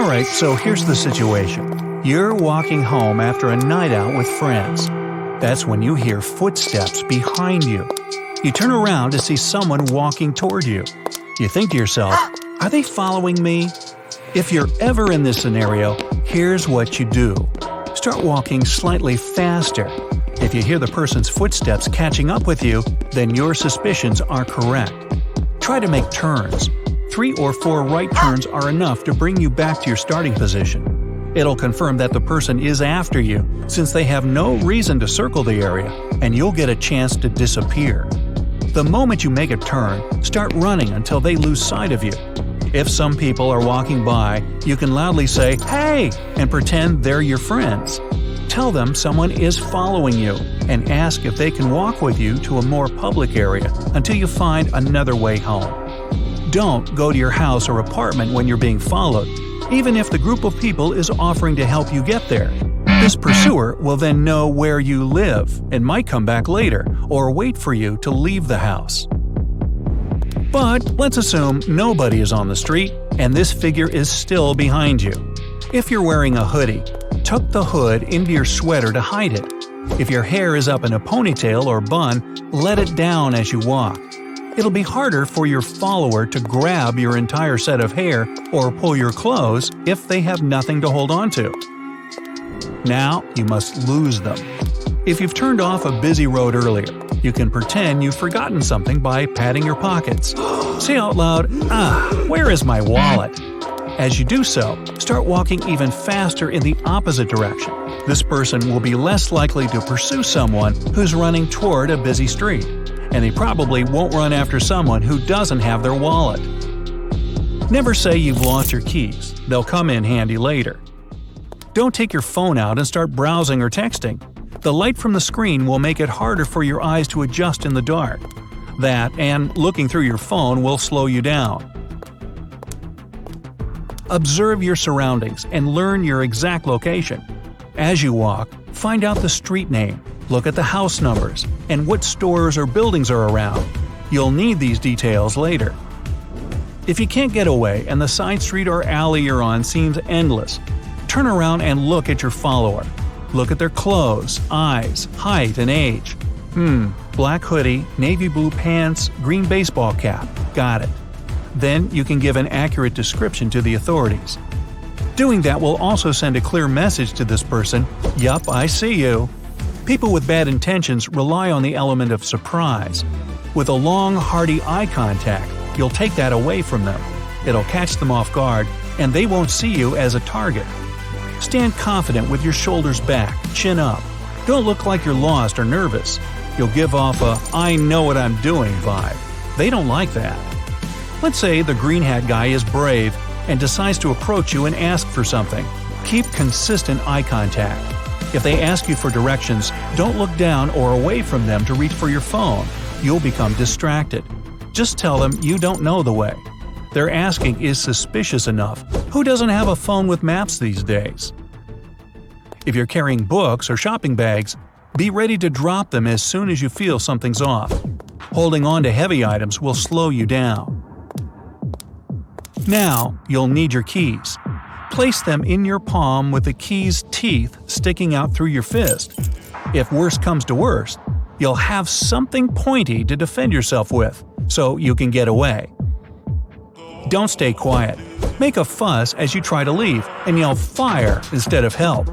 Alright, so here's the situation. You're walking home after a night out with friends. That's when you hear footsteps behind you. You turn around to see someone walking toward you. You think to yourself, are they following me? If you're ever in this scenario, here's what you do. Start walking slightly faster. If you hear the person's footsteps catching up with you, then your suspicions are correct. Try to make turns. 3 or 4 right turns are enough to bring you back to your starting position. It'll confirm that the person is after you, since they have no reason to circle the area, and you'll get a chance to disappear. The moment you make a turn, start running until they lose sight of you. If some people are walking by, you can loudly say, "Hey!" and pretend they're your friends. Tell them someone is following you, and ask if they can walk with you to a more public area until you find another way home. Don't go to your house or apartment when you're being followed, even if the group of people is offering to help you get there. This pursuer will then know where you live and might come back later or wait for you to leave the house. But let's assume nobody is on the street and this figure is still behind you. If you're wearing a hoodie, tuck the hood into your sweater to hide it. If your hair is up in a ponytail or bun, let it down as you walk. It'll be harder for your follower to grab your entire set of hair or pull your clothes if they have nothing to hold on to. Now you must lose them. If you've turned off a busy road earlier, you can pretend you've forgotten something by patting your pockets. Say out loud, where is my wallet? As you do so, start walking even faster in the opposite direction. This person will be less likely to pursue someone who's running toward a busy street, and they probably won't run after someone who doesn't have their wallet. Never say you've lost your keys. They'll come in handy later. Don't take your phone out and start browsing or texting. The light from the screen will make it harder for your eyes to adjust in the dark. That and looking through your phone will slow you down. Observe your surroundings and learn your exact location. As you walk, find out the street name, look at the house numbers, and what stores or buildings are around. You'll need these details later. If you can't get away and the side street or alley you're on seems endless, turn around and look at your follower. Look at their clothes, eyes, height, and age. Black hoodie, navy blue pants, green baseball cap. Got it. Then you can give an accurate description to the authorities. Doing that will also send a clear message to this person, "Yup, I see you." People with bad intentions rely on the element of surprise. With a long, hearty eye contact, you'll take that away from them. It'll catch them off guard, and they won't see you as a target. Stand confident with your shoulders back, chin up. Don't look like you're lost or nervous. You'll give off a "I know what I'm doing" vibe. They don't like that. Let's say the green hat guy is brave and decides to approach you and ask for something. Keep consistent eye contact. If they ask you for directions, don't look down or away from them to reach for your phone. You'll become distracted. Just tell them you don't know the way. Their asking is suspicious enough. Who doesn't have a phone with maps these days? If you're carrying books or shopping bags, be ready to drop them as soon as you feel something's off. Holding on to heavy items will slow you down. Now, you'll need your keys. Place them in your palm with the key's teeth sticking out through your fist. If worst comes to worst, you'll have something pointy to defend yourself with, so you can get away. Don't stay quiet. Make a fuss as you try to leave, and yell "fire" instead of "help."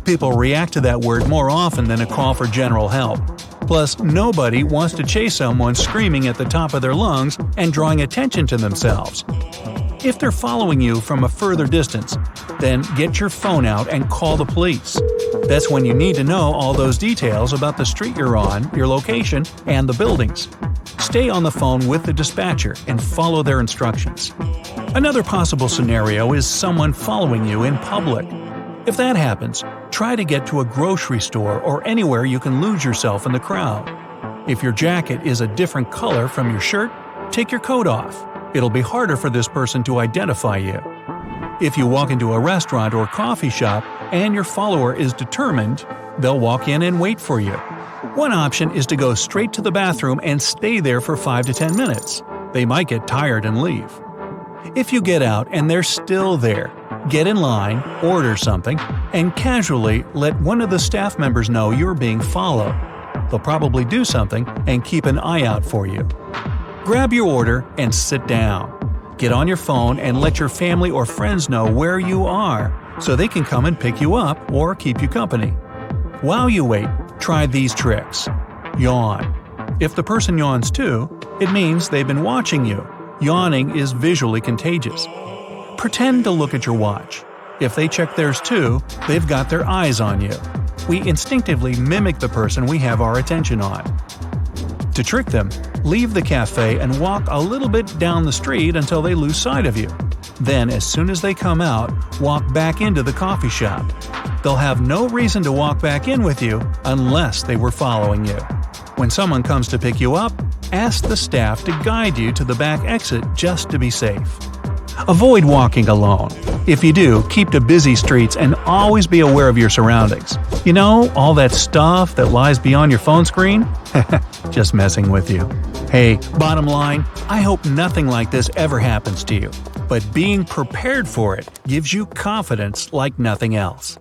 People react to that word more often than a call for general help. Plus, nobody wants to chase someone screaming at the top of their lungs and drawing attention to themselves. If they're following you from a further distance, then get your phone out and call the police. That's when you need to know all those details about the street you're on, your location, and the buildings. Stay on the phone with the dispatcher and follow their instructions. Another possible scenario is someone following you in public. If that happens, try to get to a grocery store or anywhere you can lose yourself in the crowd. If your jacket is a different color from your shirt, take your coat off. It'll be harder for this person to identify you. If you walk into a restaurant or coffee shop and your follower is determined, they'll walk in and wait for you. One option is to go straight to the bathroom and stay there for 5 to 10 minutes. They might get tired and leave. If you get out and they're still there, Get in line, order something, and casually let one of the staff members know you're being followed. They'll probably do something and keep an eye out for you. Grab your order and sit down. Get on your phone and let your family or friends know where you are so they can come and pick you up or keep you company. While you wait, try these tricks. Yawn. If the person yawns too, it means they've been watching you. Yawning is visually contagious. Pretend to look at your watch. If they check theirs too, they've got their eyes on you. We instinctively mimic the person we have our attention on. To trick them, leave the cafe and walk a little bit down the street until they lose sight of you. Then, as soon as they come out, walk back into the coffee shop. They'll have no reason to walk back in with you unless they were following you. When someone comes to pick you up, ask the staff to guide you to the back exit just to be safe. Avoid walking alone. If you do, keep to busy streets and always be aware of your surroundings. You know, all that stuff that lies beyond your phone screen? Just messing with you. Hey, bottom line, I hope nothing like this ever happens to you. But being prepared for it gives you confidence like nothing else.